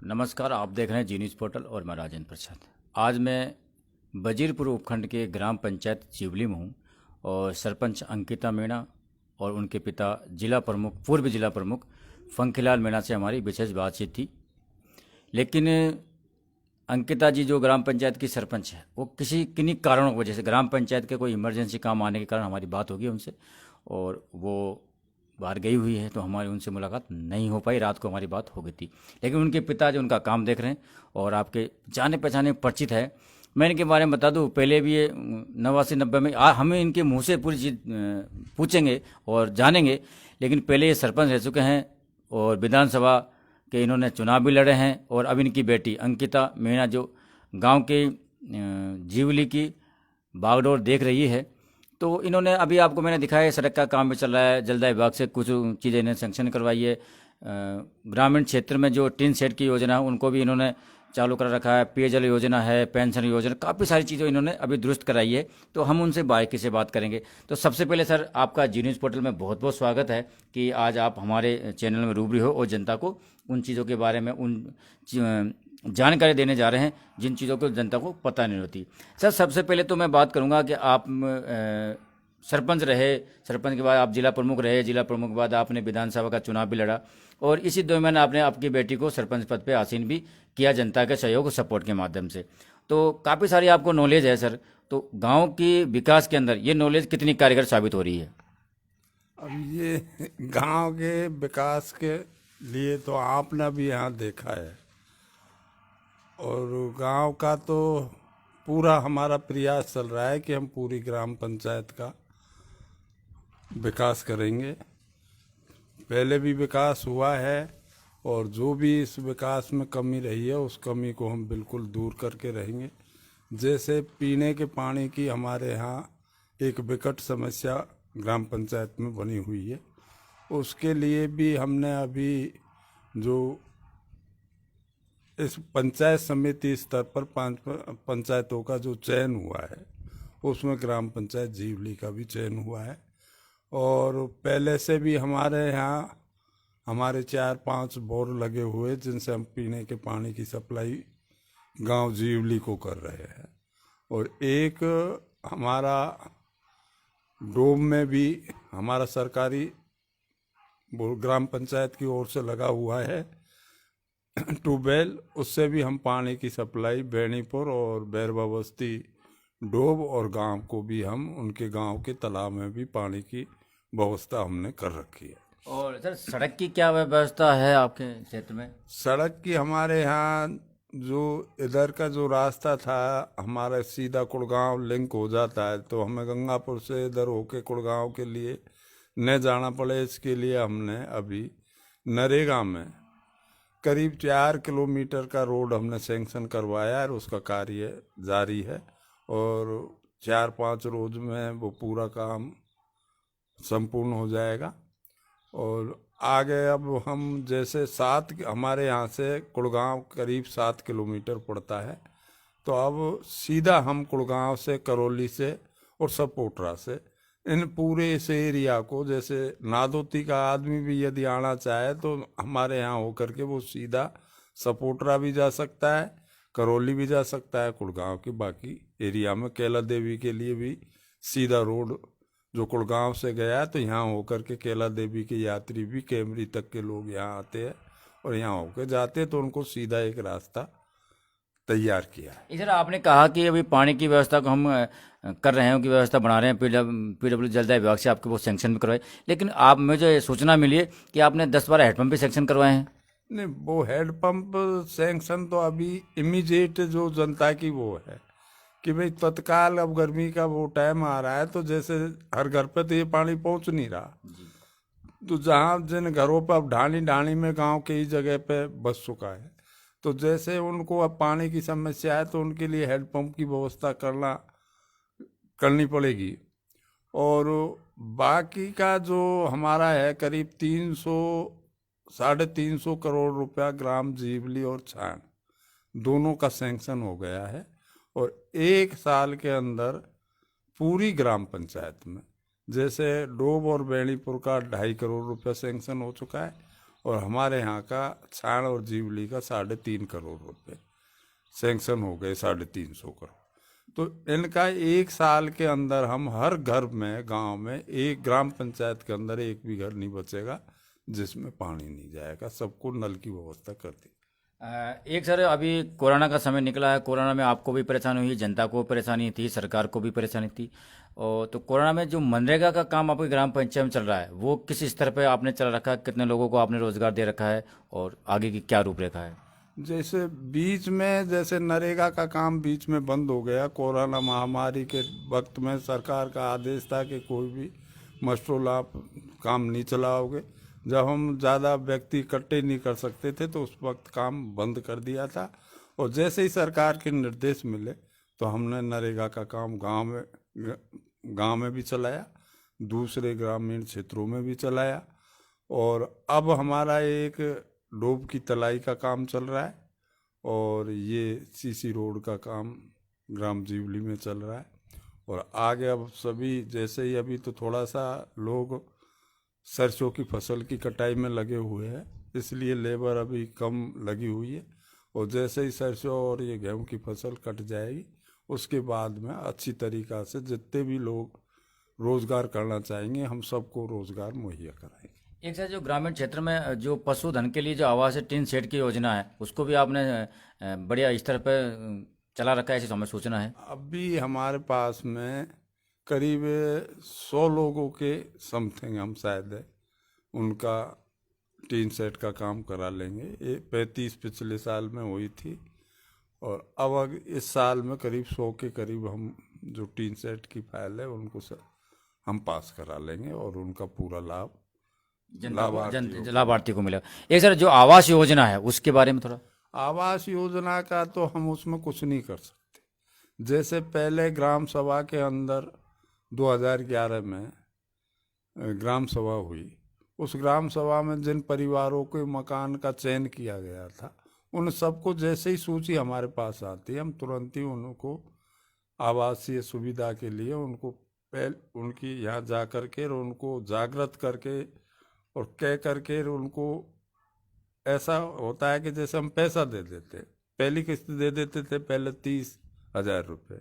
नमस्कार, आप देख रहे हैं जी न्यूज़ पोर्टल और मैं राजेंद्र प्रसाद। आज मैं वजीरपुर उपखंड के ग्राम पंचायत चिवली में हूँ और सरपंच अंकिता मीणा और उनके पिता जिला प्रमुख पूर्व जिला प्रमुख फंकीलाल मीणा से हमारी विशेष बातचीत थी। लेकिन अंकिता जी जो ग्राम पंचायत की सरपंच है, वो किन्हीं कारणों की वजह से ग्राम पंचायत के कोई इमरजेंसी काम आने के कारण हमारी बात होगी उनसे, और वो बाहर गई हुई है, तो हमारी उनसे मुलाकात नहीं हो पाई। रात को हमारी बात हो गई थी, लेकिन उनके पिताजी उनका काम देख रहे हैं और आपके जाने पहचाने परिचित है। मैं इनके बारे में बता दूं, पहले भी ये 89-90 में हमें इनके मुंह से पूरी चीज़ पूछेंगे और जानेंगे। लेकिन पहले ये सरपंच रह चुके हैं और विधानसभा के इन्होंने चुनाव भी लड़े हैं। और अब इनकी बेटी अंकिता मीणा जो गांव के जीवली की बागडोर देख रही है, तो इन्होंने अभी आपको मैंने दिखाया है, सड़क का काम भी चल रहा है। जलदाय विभाग से कुछ चीज़ें इन्हें सेंक्शन करवाई है। ग्रामीण क्षेत्र में जो टीन शेड की योजना है उनको भी इन्होंने चालू कर रखा है। पेयजल योजना है, पेंशन योजना, काफ़ी सारी चीज़ें इन्होंने अभी दुरुस्त कराई है। तो हम उनसे बारीकी से बात करेंगे। तो सबसे पहले सर, आपका जी न्यूज़ पोर्टल में बहुत बहुत स्वागत है कि आज आप हमारे चैनल में रूबरू हो और जनता को उन चीज़ों के बारे में जानकारी देने जा रहे हैं जिन चीज़ों को जनता को पता नहीं होती। सर, सबसे पहले तो मैं बात करूंगा कि आप सरपंच रहे, सरपंच के बाद आप जिला प्रमुख रहे, जिला प्रमुख के बाद आपने विधानसभा का चुनाव भी लड़ा और इसी दरमियान आपने आपकी बेटी को सरपंच पद पे आसीन भी किया जनता के सहयोग और सपोर्ट के माध्यम से। तो काफ़ी सारी आपको नॉलेज है सर। तो गांव की विकास के अंदर ये नॉलेज कितनी कारगर साबित हो रही है? अब ये गांव के विकास के लिए तो आपने भी यहाँ देखा है, और गांव का तो पूरा हमारा प्रयास चल रहा है कि हम पूरी ग्राम पंचायत का विकास करेंगे। पहले भी विकास हुआ है और जो भी इस विकास में कमी रही है उस कमी को हम बिल्कुल दूर करके रहेंगे। जैसे पीने के पानी की हमारे यहाँ एक विकट समस्या ग्राम पंचायत में बनी हुई है, उसके लिए भी हमने अभी जो इस पंचायत समिति स्तर पर 5 पंचायतों का जो चयन हुआ है उसमें ग्राम पंचायत जीवली का भी चयन हुआ है। और पहले से भी हमारे यहाँ हमारे 4-5 बोर लगे हुए जिनसे हम पीने के पानी की सप्लाई गांव जीवली को कर रहे हैं। और एक हमारा डोम में भी हमारा सरकारी ग्राम पंचायत की ओर से लगा हुआ है ट्यूबवेल, उससे भी हम पानी की सप्लाई बेनीपुर और बैरवा बस्ती डोब और गांव को भी हम उनके गांव के तालाब में भी पानी की व्यवस्था हमने कर रखी है। और सर, सड़क की क्या व्यवस्था है आपके क्षेत्र में? सड़क की हमारे यहाँ जो इधर का जो रास्ता था हमारा सीधा कुड़गांव लिंक हो जाता है, तो हमें गंगापुर से इधर होके कुड़गांव के लिए न जाना पड़े, इसके लिए हमने अभी नरेगा में करीब 4 किलोमीटर का रोड हमने सैंक्शन करवाया है और उसका कार्य जारी है। और 4-5 रोज में वो पूरा काम संपूर्ण हो जाएगा। और आगे अब हम जैसे हमारे यहाँ से कुड़गांव करीब 7 किलोमीटर पड़ता है, तो अब सीधा हम कुड़गांव से, करौली से और सपोटरा से इन पूरे इस एरिया को, जैसे नादोती का आदमी भी यदि आना चाहे तो हमारे यहाँ होकर के वो सीधा सपोटरा भी जा सकता है, करौली भी जा सकता है, कुड़गांव के बाकी एरिया में कैला देवी के लिए भी सीधा रोड जो कुड़गांव से गया है, तो यहाँ होकर के कैला देवी के यात्री भी कैमरी तक के लोग यहाँ आते हैं और यहाँ होकर जाते हैं, तो उनको सीधा एक रास्ता तैयार किया है। इधर आपने कहा कि अभी पानी की व्यवस्था को हम कर रहे हैं, उनकी व्यवस्था बना रहे हैं। पीडब्ल्यू जलदाय विभाग से आपके वो सेंक्शन भी करवाए, लेकिन आप मुझे सूचना मिली है कि आपने 10-12 हैंडपम्प भी सेंक्शन करवाए हैं। नहीं, वो हैंडपम्प सैंक्शन तो अभी इमीडिएट जो जनता की वो है कि भाई तत्काल, अब गर्मी का वो टाइम आ रहा है तो जैसे हर घर पे तो ये पानी पहुंच नहीं रहा, तो जहाँ जिन घरों पर अब ढाणी ढाणी में गांव के ही जगह पे बस चुका है, तो जैसे उनको अब पानी की समस्या है तो उनके लिए हैंडपम्प की व्यवस्था करनी पड़ेगी। और बाकी का जो हमारा है करीब 300-350 करोड़ रुपया ग्राम जीवली और छान दोनों का सैंक्शन हो गया है। और 1 साल के अंदर पूरी ग्राम पंचायत में, जैसे डोब और बेनीपुर का 2.5 करोड़ रुपया सैंक्शन हो चुका है, और हमारे यहाँ का छाण और जीवली का 3.5 करोड़ रुपए सैंक्शन हो गए, 350 करोड़। तो इनका 1 साल के अंदर हम हर घर में, गांव में, एक ग्राम पंचायत के अंदर एक भी घर नहीं बचेगा जिसमें पानी नहीं जाएगा, सबको नल की व्यवस्था कर दी। एक सर, अभी कोरोना का समय निकला है। कोरोना में आपको भी परेशानी हुई, जनता को परेशानी थी, सरकार को भी परेशानी थी। और तो कोरोना में जो मनरेगा का काम आपकी ग्राम पंचायत में चल रहा है, वो किस स्तर पे आपने चला रखा है? कितने लोगों को आपने रोजगार दे रखा है और आगे की क्या रूपरेखा है? जैसे बीच में, जैसे नरेगा का काम बीच में बंद हो गया कोरोना महामारी के वक्त में, सरकार का आदेश था कि कोई भी मस्टरों आप काम नहीं चलाओगे। जब हम ज़्यादा व्यक्ति इकट्ठे नहीं कर सकते थे तो उस वक्त काम बंद कर दिया था। और जैसे ही सरकार के निर्देश मिले तो हमने नरेगा का काम गांव में भी चलाया, दूसरे ग्रामीण क्षेत्रों में भी चलाया। और अब हमारा एक डोब की तलाई का काम चल रहा है और ये सीसी रोड का काम ग्राम जीवली में चल रहा है। और आगे अब सभी, जैसे ही अभी तो थोड़ा सा लोग सरसों की फसल की कटाई में लगे हुए हैं, इसलिए लेबर अभी कम लगी हुई है। और जैसे ही सरसों और ये गेहूं की फसल कट जाएगी उसके बाद में अच्छी तरीक़ा से जितने भी लोग रोज़गार करना चाहेंगे हम सबको रोज़गार मुहैया कराएंगे। एक सर, जो ग्रामीण क्षेत्र में जो पशुधन के लिए जो आवास टीन शेड की योजना है, उसको भी आपने बढ़िया स्तर पर चला रखा है, ऐसी हमें सूचना है। अभी हमारे पास में करीब 100 लोगों के समथिंग हम शायद उनका टीन सेट का काम करा लेंगे। ये 35 पिछले साल में हुई थी और अब इस साल में करीब 100 के करीब हम जो टीन सेट की फाइल है उनको हम पास करा लेंगे और उनका पूरा लाभ लाभार्थी को मिलेगा। एक सर, जो आवास योजना है उसके बारे में थोड़ा। आवास योजना का तो हम उसमें कुछ नहीं कर सकते। जैसे पहले ग्राम सभा के अंदर 2011 में ग्राम सभा हुई, उस ग्राम सभा में जिन परिवारों के मकान का चयन किया गया था उन सबको जैसे ही सूची हमारे पास आती है हम तुरंत ही उनको आवासीय सुविधा के लिए उनको उनकी यहाँ जा कर के उनको जागृत करके और कह करके उनको, ऐसा होता है कि जैसे हम पैसा दे देते, पहली किस्त दे देते थे पहले 30,000 रुपये,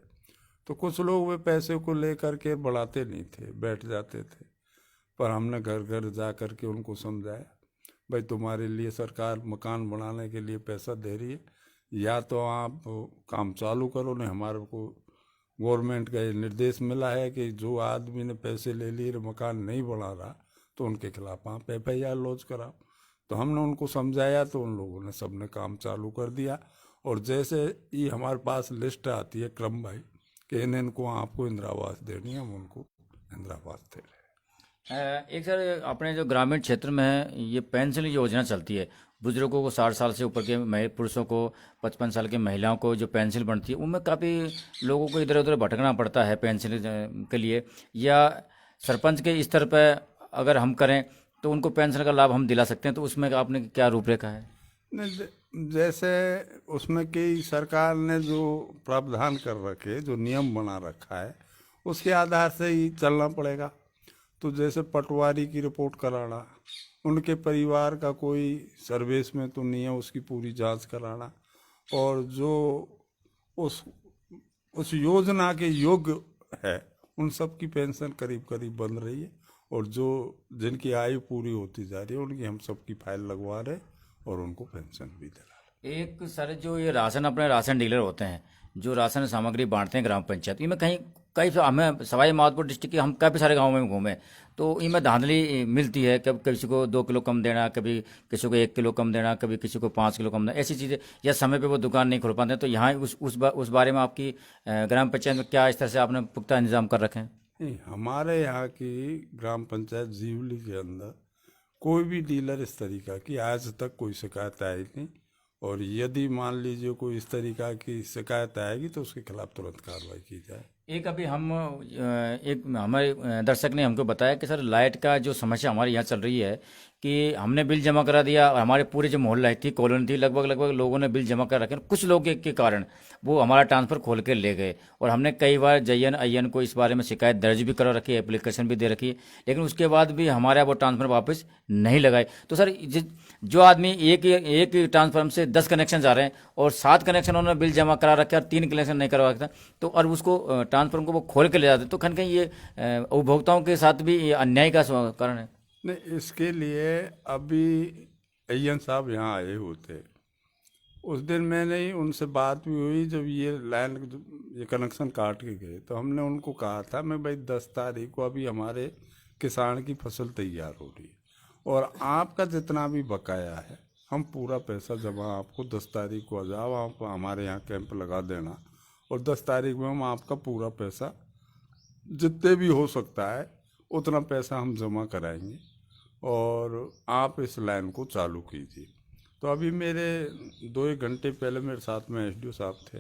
तो कुछ लोग वे पैसे को लेकर के बढ़ाते नहीं थे, बैठ जाते थे। पर हमने घर घर जा कर के उनको समझाया, भाई तुम्हारे लिए सरकार मकान बनाने के लिए पैसा दे रही है, या तो आप काम चालू करो, नहीं हमारे को गवर्नमेंट का ये निर्देश मिला है कि जो आदमी ने पैसे ले लिए मकान नहीं बना रहा तो उनके खिलाफ आप FIR लॉन्च कराओ। तो हमने उनको समझाया तो उन लोगों ने सबने काम चालू कर दिया। और जैसे ही हमारे पास लिस्ट आती है क्रम भाई कि इनको आपको इंदिरा आवास देनी है, हम उनको इंदिरा आवास दे रहे हैं। एक सर, अपने जो ग्रामीण क्षेत्र में है, ये पेंशन योजना चलती है, बुजुर्गों को 60 साल से ऊपर के पुरुषों को, 55 साल की महिलाओं को जो पेंशन बनती है, उनमें काफ़ी लोगों को इधर उधर भटकना पड़ता है पेंशन के लिए। या सरपंच के स्तर पर अगर हम करें तो उनको पेंशन का लाभ हम दिला सकते हैं, तो उसमें आपने क्या रूपरेखा है? नहीं, जैसे उसमें कि सरकार ने जो प्रावधान कर रखे, जो नियम बना रखा है, उसके आधार से ही चलना पड़ेगा। तो जैसे पटवारी की रिपोर्ट कराना, उनके परिवार का कोई सर्विस में तो नहीं है उसकी पूरी जांच कराना, और जो उस योजना के योग्य है उन सब की पेंशन करीब करीब बन रही है। और जो जिनकी आयु पूरी होती जा रही है उनकी हम सबकी फाइल लगवा रहे और उनको पेंशन भी दे रहे। एक सर, जो ये राशन, अपने राशन डीलर होते हैं जो राशन सामग्री बांटते हैं ग्राम पंचायत, इनमें कई हमें सवाई माधोपुर डिस्ट्रिक्ट के हम काफ़ी सारे गाँव में घूमे तो इनमें धांधली मिलती है। कभी किसी को 2 किलो कम देना, कभी किसी को 1 किलो कम देना, कभी किसी को 5 किलो कम देना, ऐसी चीज़ें, या समय पे वो दुकान नहीं खोल पाते। तो यहाँ उस बारे में आपकी ग्राम पंचायत में क्या इस तरह से आपने पुख्ता इंतजाम कर रखे हैं? नहीं, हमारे यहाँ की ग्राम पंचायत जीवली के अंदर कोई भी डीलर इस तरीका की आज तक कोई शिकायत आई नहीं। और यदि मान लीजिए कोई इस तरीका की शिकायत आएगी तो उसके खिलाफ तुरंत कार्रवाई की जाए। एक अभी हम एक हमारे दर्शक ने हमको बताया कि सर लाइट का जो समस्या हमारे यहाँ चल रही है कि हमने बिल जमा करा दिया और हमारे पूरे जो मोहल्ला थी कॉलोनी थी लगभग लगभग लोगों ने बिल जमा कर रखे, कुछ लोग के कारण वो हमारा ट्रांसफ़र खोल के ले गए और हमने कई बार जयन अयन को इस बारे में शिकायत दर्ज भी करा रखी है, एप्लीकेशन भी दे रखी है, लेकिन उसके बाद भी हमारा वो ट्रांसफ़र वापस नहीं लगाए। तो सर जो आदमी एक ट्रांसफार्म से 10 कनेक्शन आ रहे हैं और 7 कनेक्शन उन्होंने बिल जमा करा रखे और 3 कनेक्शन नहीं करवा रखा, तो और उसको ट्रांसफार्म को वो खोल के ले जाते, तो कहीं ये उपभोक्ताओं के साथ भी ये अन्याय का कारण है। नहीं, इसके लिए अभी अय्यन साहब यहाँ आए होते, उस दिन मैंने ही उनसे बात भी हुई जब ये लाइन ये कनेक्शन काट के गए, तो हमने उनको कहा था मैं भाई 10 तारीख को अभी हमारे किसान की फसल तैयार हो रही है और आपका जितना भी बकाया है हम पूरा पैसा जमा आपको 10 तारीख को आ जाओ, आप हमारे यहाँ कैंप लगा देना और 10 तारीख में हम आपका पूरा पैसा जितने भी हो सकता है उतना पैसा हम जमा कराएंगे और आप इस लाइन को चालू कीजिए। तो अभी मेरे 2-1 घंटे पहले मेरे साथ में एसडीओ साहब थे,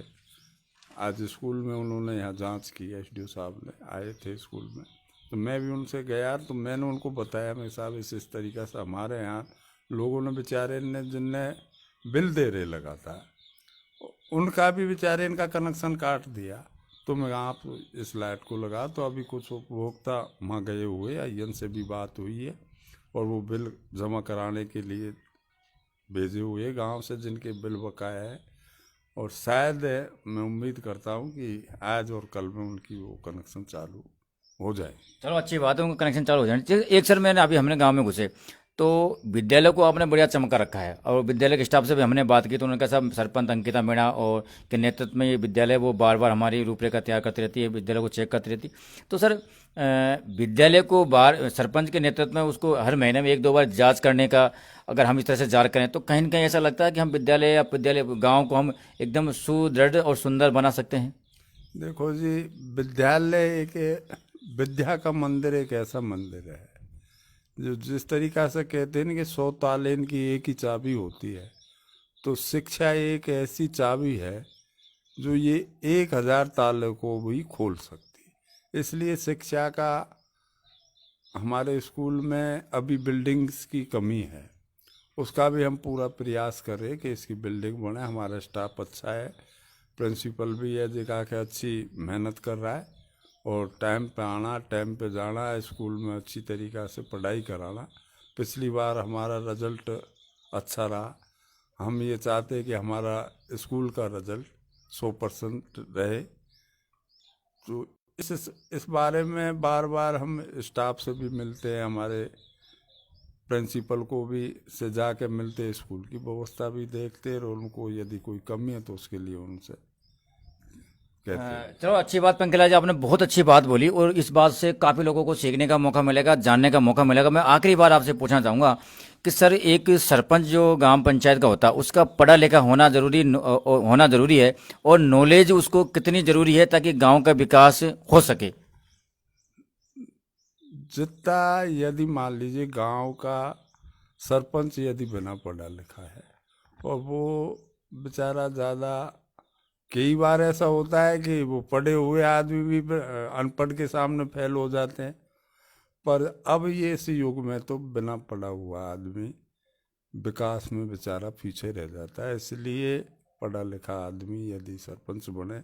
आज स्कूल में उन्होंने यहाँ जांच की, एसडीओ साहब ने आए थे स्कूल में, तो मैं भी उनसे गया तो मैंने उनको बताया मैं साहब इस तरीक़ा से हमारे यहाँ लोगों ने बेचारे ने जिनने बिल दे रहे लगा था उनका भी बेचारे इनका कनेक्शन काट दिया, तो मैं आप इस लाइट को लगा। तो अभी कुछ उपभोक्ता वहाँ गए हुए अय्यन से भी बात हुई है और वो बिल जमा कराने के लिए भेजे हुए गांव से जिनके बिल बकाया है और शायद मैं उम्मीद करता हूं कि आज और कल में उनकी वो कनेक्शन चालू हो जाए। चलो अच्छी बात है, उनका कनेक्शन चालू हो जाए। एक सर मैंने अभी हमने गांव में घुसे तो विद्यालय को आपने बढ़िया चमका रखा है और विद्यालय के स्टाफ से भी हमने बात की तो उन्होंने कहा साहब सरपंच अंकिता मीणा और के नेतृत्व में ये विद्यालय वो बार बार हमारी रूपरेखा तैयार करती रहती है, विद्यालय को चेक करती रहती। तो सर विद्यालय को बार सरपंच के नेतृत्व में उसको हर महीने में 1-2 बार जांच करने का अगर हम इस तरह से जांच करें तो कहीं ना कहीं ऐसा लगता है कि हम विद्यालय या विद्यालय गाँव को हम एकदम सुदृढ़ और सुंदर बना सकते हैं। देखो जी, विद्यालय एक विद्या का मंदिर एक ऐसा मंदिर है जो जिस तरीक़ा से कहते हैं कि 100 ताले की एक ही चाबी होती है, तो शिक्षा एक ऐसी चाबी है जो ये 1000 ताले को भी खोल सकती है। इसलिए शिक्षा का हमारे स्कूल में अभी बिल्डिंग्स की कमी है, उसका भी हम पूरा प्रयास कर रहे हैं कि इसकी बिल्डिंग बने। हमारा स्टाफ अच्छा है, प्रिंसिपल भी है जिका के अच्छी मेहनत कर रहा है और टाइम पे आना टाइम पे जाना, स्कूल में अच्छी तरीक़ा से पढ़ाई कराना। पिछली बार हमारा रिज़ल्ट अच्छा रहा, हम ये चाहते हैं कि हमारा स्कूल का रिज़ल्ट 100% रहे। तो इस बारे में बार बार हम स्टाफ से भी मिलते हैं, हमारे प्रिंसिपल को भी से जाके मिलते हैं, स्कूल की व्यवस्था भी देखते हैं और उनको यदि कोई कमी है तो उसके लिए उनसे कहते हैं। चलो अच्छी बात पंकज जी, आपने बहुत अच्छी बात बोली और इस बात से काफ़ी लोगों को सीखने का मौका मिलेगा, जानने का मौका मिलेगा। मैं आखिरी बार आपसे पूछना चाहूँगा कि सर एक सरपंच जो ग्राम पंचायत का होता है उसका पढ़ा लिखा होना ज़रूरी है और नॉलेज उसको कितनी ज़रूरी है ताकि गांव का विकास हो सके? जितना यदि मान लीजिए गांव का सरपंच यदि बिना पढ़ा लिखा है और वो बेचारा ज़्यादा, कई बार ऐसा होता है कि वो पढ़े हुए आदमी भी अनपढ़ के सामने फेल हो जाते हैं, पर अब ये इस युग में तो बिना पढ़ा हुआ आदमी विकास में बेचारा पीछे रह जाता है। इसलिए पढ़ा लिखा आदमी यदि सरपंच बने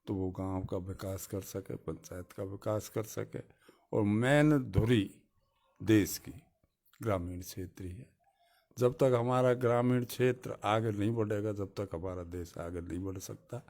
तो वो गांव का विकास कर सके, पंचायत का विकास कर सके। और मेन धुरी देश की ग्रामीण क्षेत्र ही है। जब तक हमारा ग्रामीण क्षेत्र आगे नहीं बढ़ेगा जब तक हमारा देश आगे नहीं बढ़ सकता।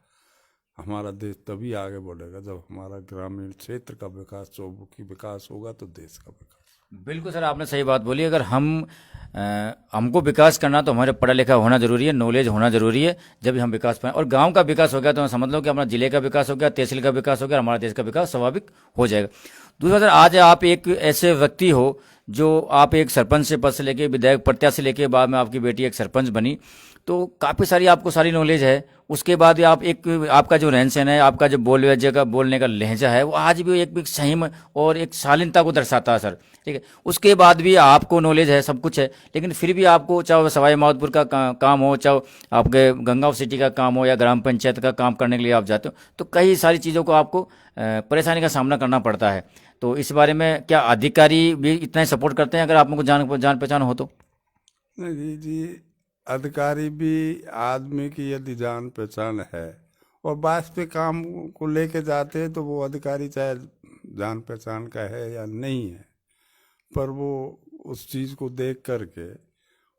हमारा देश तभी आगे बढ़ेगा जब हमारा ग्रामीण क्षेत्र का विकास, चौमुखी विकास होगा तो देश का विकास। बिल्कुल सर, आपने सही बात बोली। अगर हमको विकास करना तो हमारे पढ़ा लिखा होना जरूरी है, नॉलेज होना जरूरी है, जब हम विकास पाएं। और गांव का विकास हो गया तो समझ लो कि हमारा जिले का विकास हो गया, तहसील का विकास हो गया, हमारा देश का विकास स्वाभाविक हो जाएगा। दूसरा सर, आज आप एक ऐसे व्यक्ति हो जो आप एक सरपंच से पद से लेके विधायक प्रत्याशी लेके बाद में आपकी बेटी एक सरपंच बनी, तो काफ़ी सारी आपको सारी नॉलेज है। उसके बाद आप एक आपका जो रहन सहन है, आपका जो बोलने का लहजा है, वो आज भी एक संयम और एक शालीनता को दर्शाता है सर। ठीक है, उसके बाद भी आपको नॉलेज है, सब कुछ है, लेकिन फिर भी आपको चाहे सवाई माधोपुर का काम हो, चाहे आपके गंगाव सिटी का काम हो या ग्राम पंचायत का काम करने के लिए आप जाते हो, तो कई सारी चीज़ों को आपको परेशानी का सामना करना पड़ता है। तो इस बारे में क्या अधिकारी भी इतना ही सपोर्ट करते हैं, अगर आप को जान पहचान हो तो? नहीं जी, अधिकारी भी आदमी की यदि जान पहचान है और बात पे काम को लेके जाते हैं, तो वो अधिकारी चाहे जान पहचान का है या नहीं है, पर वो उस चीज़ को देख करके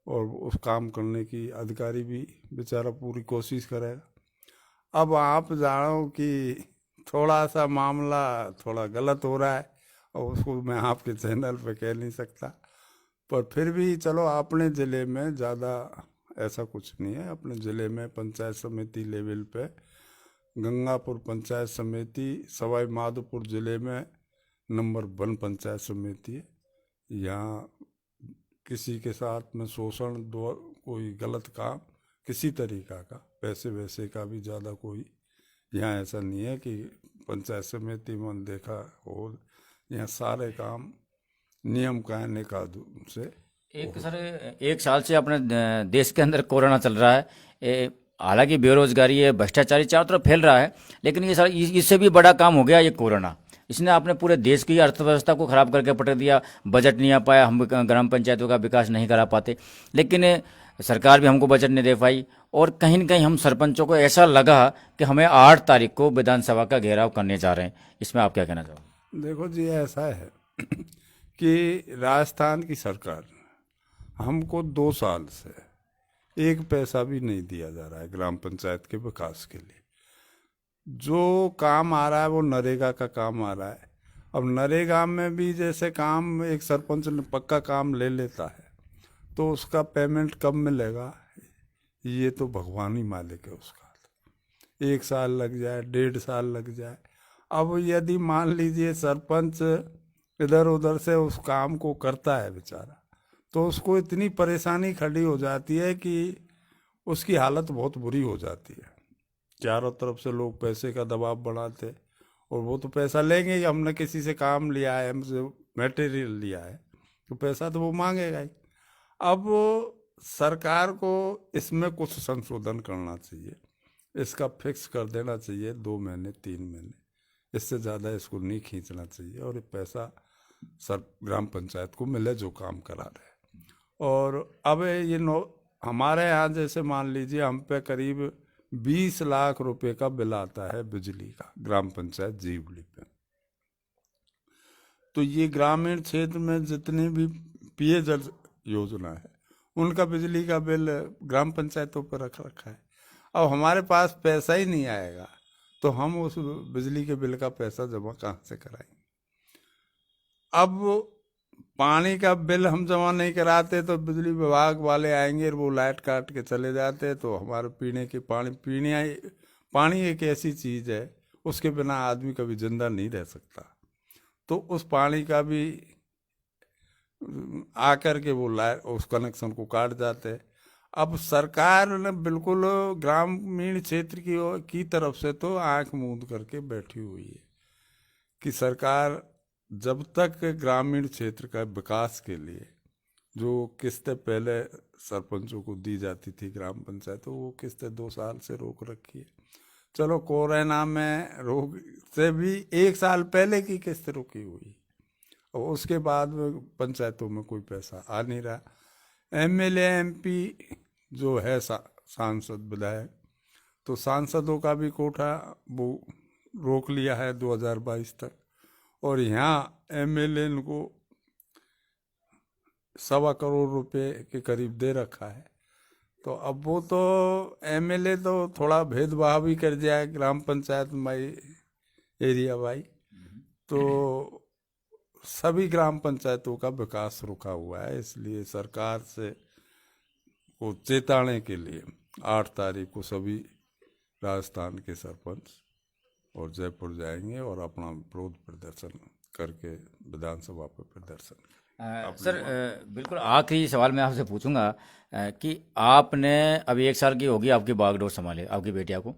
और उस काम करने की अधिकारी भी बेचारा पूरी कोशिश करेगा। अब आप जानो कि थोड़ा सा मामला थोड़ा गलत हो रहा है, और उसको मैं आपके चैनल पे कह नहीं सकता, पर फिर भी चलो अपने ज़िले में ज़्यादा ऐसा कुछ नहीं है। अपने ज़िले में पंचायत समिति लेवल पे गंगापुर पंचायत समिति सवाई माधोपुर ज़िले में नंबर 1 पंचायत समिति है। यहाँ किसी के साथ में शोषण दो कोई गलत काम किसी तरीका का पैसे वैसे का भी ज़्यादा कोई यहाँ ऐसा नहीं है कि पंचायत समिति में देखा हो। यहाँ सारे काम नियम कायदे कानून से। एक सर, एक साल से अपने देश के अंदर कोरोना चल रहा है। हालांकि बेरोजगारी है, भ्रष्टाचारी चारों तरफ फैल रहा है, लेकिन ये सर इससे भी बड़ा काम हो गया ये कोरोना। इसने अपने पूरे देश की अर्थव्यवस्था को खराब करके पटक दिया। बजट नहीं आ पाया, हम ग्राम पंचायतों का विकास नहीं करा पाते, लेकिन सरकार भी हमको बजट नहीं दे पाई। और कहीं न कहीं हम सरपंचों को ऐसा लगा कि हमें 8 तारीख को विधानसभा का घेराव करने जा रहे हैं। इसमें आप क्या कहना चाहोगे? देखो जी, ऐसा है कि राजस्थान की सरकार हमको 2 साल से एक पैसा भी नहीं दिया जा रहा है ग्राम पंचायत के विकास के लिए। जो काम आ रहा है वो नरेगा का काम आ रहा है। अब नरेगा में भी जैसे काम एक सरपंच पक्का काम ले लेता है, तो उसका पेमेंट कब मिलेगा ये तो भगवान ही मालिक है उसका। 1 साल लग जाए, 1.5 साल लग जाए। अब यदि मान लीजिए सरपंच इधर उधर से उस काम को करता है बेचारा, तो उसको इतनी परेशानी खड़ी हो जाती है कि उसकी हालत बहुत बुरी हो जाती है। चारों तरफ से लोग पैसे का दबाव बढ़ाते, और वो तो पैसा लेंगे ही। हमने किसी से काम लिया है, हमसे मटेरियल लिया है, तो पैसा तो वो मांगेगा ही। अब सरकार को इसमें कुछ संशोधन करना चाहिए, इसका फिक्स कर देना चाहिए 2 महीने 3 महीने, इससे ज़्यादा इसको नहीं खींचना चाहिए, और ये पैसा ग्राम पंचायत को मिले जो काम करा रहे। और अब ये हमारे यहाँ जैसे मान लीजिए हम पे करीब 20 लाख रुपए का बिल आता है बिजली का, ग्राम पंचायत जीवली पे। तो ये ग्रामीण क्षेत्र में जितनी भी पेयजल योजना है उनका बिजली का बिल ग्राम पंचायतों पर रख रखा है। अब हमारे पास पैसा ही नहीं आएगा, तो हम उस बिजली के बिल का पैसा जमा कहाँ से कराएंगे? अब पानी का बिल हम जमा नहीं कराते तो बिजली विभाग वाले आएंगे, वो लाइट काट के चले जाते, तो हमारे पीने के पानी एक ऐसी चीज़ है उसके बिना आदमी कभी जिंदा नहीं रह सकता। तो उस पानी का भी आकर के वो लाइट उस कनेक्शन को काट जाते। अब सरकार ने बिल्कुल ग्रामीण क्षेत्र की तरफ से तो आंख मूंद करके बैठी हुई है कि सरकार जब तक ग्रामीण क्षेत्र का विकास के लिए जो किस्तें पहले सरपंचों को दी जाती थी ग्राम पंचायत, तो वो किस्तें 2 साल से रोक रखी है। चलो कोरोना में रोक से भी 1 साल पहले की किस्त रुकी हुई, और उसके बाद में पंचायतों में कोई पैसा आ नहीं रहा। एमएलए एमपी जो है सांसद विधायक, तो सांसदों का भी कोटा वो रोक लिया है 2022 तक, और यहाँ एमएलए को 1.25 करोड़ रुपए के करीब दे रखा है। तो अब वो तो एमएलए तो थोड़ा भेदभाव ही कर जाए ग्राम पंचायत में एरिया वाई, तो सभी ग्राम पंचायतों का विकास रुका हुआ है। इसलिए सरकार से को चेताने के लिए 8 तारीख को सभी राजस्थान के सरपंच और जयपुर जाएंगे और अपना विरोध प्रदर्शन करके विधानसभा पर प्रदर्शन। सर बिल्कुल आखिरी सवाल मैं आपसे पूछूंगा कि आपने अभी 1 साल की होगी आपकी बागडोर संभाले आपकी बेटिया को,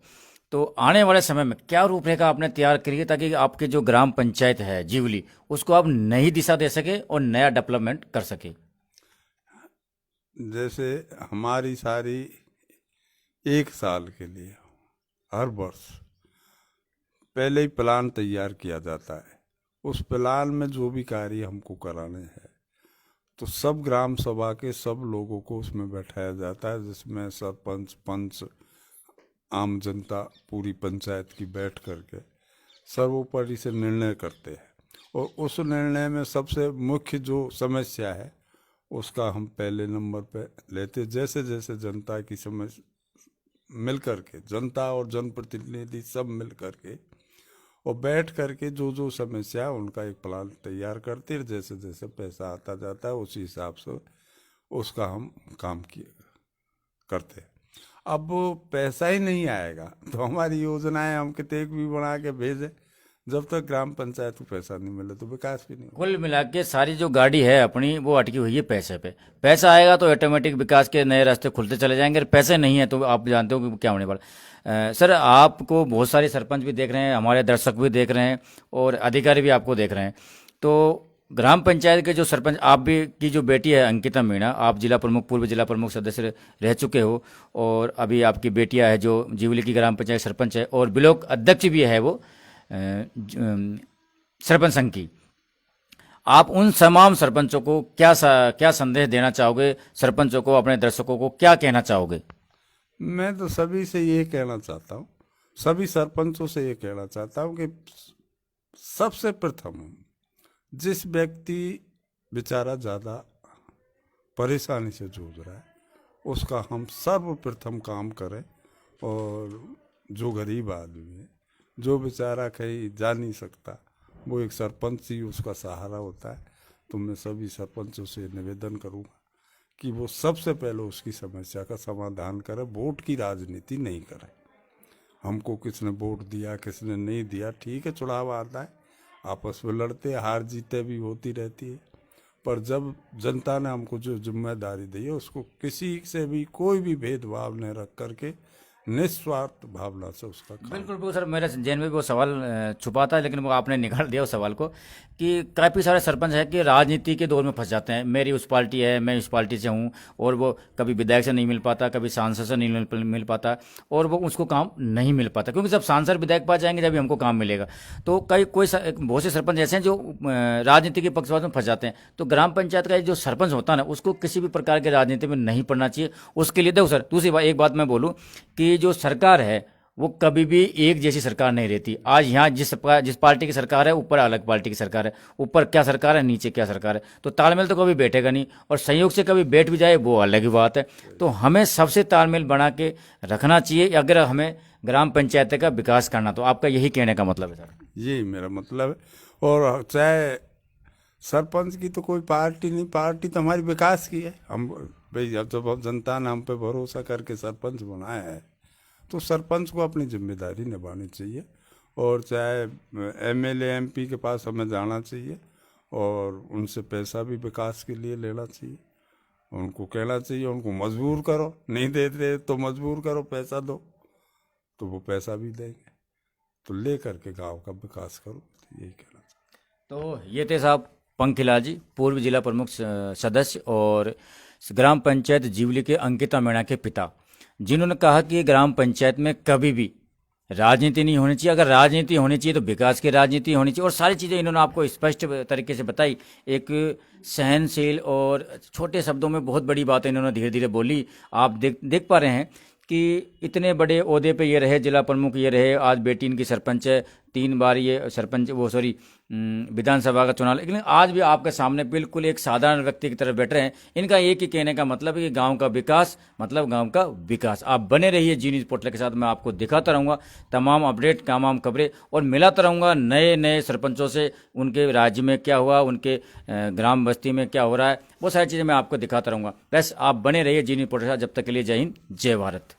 तो आने वाले समय में क्या रूपरेखा आपने तैयार करी है ताकि आपके जो ग्राम पंचायत है जीवली उसको आप नई दिशा दे सके और नया डेवलपमेंट कर सके? जैसे हमारी सारी 1 साल के लिए हर वर्ष पहले ही प्लान तैयार किया जाता है। उस प्लान में जो भी कार्य हमको कराने हैं तो सब ग्राम सभा के सब लोगों को उसमें बैठाया जाता है, जिसमें सरपंच, पंच, आम जनता पूरी पंचायत की बैठ करके सर्वोपरि से निर्णय करते हैं। और उस निर्णय में सबसे मुख्य जो समस्या है उसका हम पहले नंबर पे लेते। जैसे जैसे जनता की समस्या मिल करके, जनता और जनप्रतिनिधि सब मिल करके और बैठ करके जो जो समस्या है उनका एक प्लान तैयार करते हैं। जैसे जैसे पैसा आता जाता है उसी हिसाब से उसका हम काम किए करते हैं। अब वो पैसा ही नहीं आएगा तो हमारी योजनाएं हम कितने भी बना के भेजें, जब तक ग्राम पंचायत को पैसा नहीं मिले तो विकास भी नहीं होगा। कुल मिला के सारी जो गाड़ी है अपनी वो अटकी हुई है पैसे पे। पैसा आएगा तो ऑटोमेटिक विकास के नए रास्ते खुलते चले जाएंगे, और पैसे नहीं है तो आप जानते हो कि क्या होने वाला। सर आपको बहुत सारे सरपंच भी देख रहे हैं, हमारे दर्शक भी देख रहे हैं और अधिकारी भी आपको देख रहे हैं। तो ग्राम पंचायत के जो सरपंच आप भी की जो बेटी है अंकिता मीणा, आप जिला प्रमुख, पूर्व जिला प्रमुख सदस्य रह चुके हो, और अभी आपकी बेटिया है जो जीवली की ग्राम पंचायत सरपंच है और ब्लॉक अध्यक्ष भी है वो सरपंच संघ की। आप उन तमाम सरपंचों को क्या संदेश देना चाहोगे? सरपंचों को, अपने दर्शकों को क्या कहना चाहोगे? मैं तो सभी से ये कहना चाहता हूँ, सभी सरपंचों से ये कहना चाहता हूँ कि सबसे प्रथम जिस व्यक्ति बेचारा ज़्यादा परेशानी से जूझ रहा है उसका हम सर्वप्रथम काम करें। और जो गरीब आदमी है, जो बेचारा कहीं जा नहीं सकता, वो एक सरपंच ही उसका सहारा होता है। तो मैं सभी सरपंचों से निवेदन करूँगा कि वो सबसे पहले उसकी समस्या का समाधान करें, वोट की राजनीति नहीं करें। हमको किसने वोट दिया, किसने नहीं दिया, ठीक है, चुनाव आता है, आपस में लड़ते, हार जीते भी होती रहती है, पर जब जनता ने हमको जो जिम्मेदारी दी है उसको किसी से भी कोई भी भेदभाव नहीं रख करके निस्वार्थ भावना से उसका काम। बिल्कुल बिल्कुल सर, मेरे जहन में भी वो सवाल छुपा था, लेकिन वो आपने निकाल दिया उस सवाल को कि काफ़ी सारे सरपंच हैं कि राजनीति के दौर में फंस जाते हैं। मेरी उस पार्टी है, मैं इस पार्टी से हूँ, और वो कभी विधायक से नहीं मिल पाता, कभी सांसद से नहीं मिल पाता, और वो उसको काम नहीं मिल पाता, क्योंकि जब सांसद विधायक पास जाएंगे जब हमको काम मिलेगा। तो बहुत से सरपंच ऐसे हैं जो राजनीति के पक्षपात में फंस जाते हैं। तो ग्राम पंचायत का जो सरपंच होता है ना, उसको किसी भी प्रकार के राजनीति में नहीं पड़ना चाहिए। उसके लिए देखो सर, दूसरी बात, एक बात मैं बोलूँ कि जो सरकार है वो कभी भी एक जैसी सरकार नहीं रहती। आज यहाँ जिस पार्टी की सरकार है, ऊपर अलग पार्टी की सरकार है, ऊपर क्या सरकार है, नीचे क्या सरकार है, तो तालमेल तो कभी बैठेगा नहीं, और संयोग से कभी बैठ भी जाए वो अलग ही बात है। तो हमें सबसे तालमेल बना के रखना चाहिए अगर हमें ग्राम पंचायत का विकास करना। तो आपका यही कहने का मतलब है सर? यही मेरा मतलब है। और चाहे सरपंच की तो कोई पार्टी नहीं, पार्टी तो हमारी विकास की है। हम भाई जब जनता ने हम पे भरोसा करके सरपंच बनाया है तो सरपंच को अपनी जिम्मेदारी निभानी चाहिए। और चाहे एमएलए एमपी के पास हमें जाना चाहिए और उनसे पैसा भी विकास के लिए लेना चाहिए। उनको कहना चाहिए, उनको मजबूर करो, नहीं देते तो मजबूर करो, पैसा दो, तो वो पैसा भी देंगे। तो ले करके गाँव का विकास करो, यही कहना चाहिए। तो ये थे साहब पंखीलाल जी, पूर्व जिला प्रमुख सदस्य और ग्राम पंचायत जीवली के अंकिता मीणा के पिता, जिन्होंने कहा कि ग्राम पंचायत में कभी भी राजनीति नहीं होनी चाहिए। अगर राजनीति होनी चाहिए तो विकास की राजनीति होनी चाहिए। और सारी चीज़ें इन्होंने आपको स्पष्ट तरीके से बताई। एक सहनशील और छोटे शब्दों में बहुत बड़ी बातें इन्होंने धीरे धीरे बोली। आप देख पा रहे हैं कि इतने बड़े ओहदे पे ये रहे, जिला प्रमुख ये रहे, आज बेटी इनकी सरपंच है, 3 बार ये सरपंच विधानसभा का चुनाव, लेकिन आज भी आपके सामने बिल्कुल एक साधारण व्यक्ति की तरह बैठ रहे हैं। इनका एक ही कहने का मतलब है कि गांव का विकास मतलब गांव का विकास। आप बने रहिए जी न्यूज़ पोर्टल के साथ, मैं आपको दिखाता रहूँगा तमाम अपडेट, तमाम खबरें, और मिलाता रहूँगा नए नए सरपंचों से, उनके राज्य में क्या हुआ, उनके ग्राम बस्ती में क्या हो रहा है, वो सारी चीज़ें मैं आपको दिखाता रहूँगा। बस आप बने रहिए जी न्यूज़ पोर्टल के साथ। जब तक के लिए जय हिंद, जय भारत।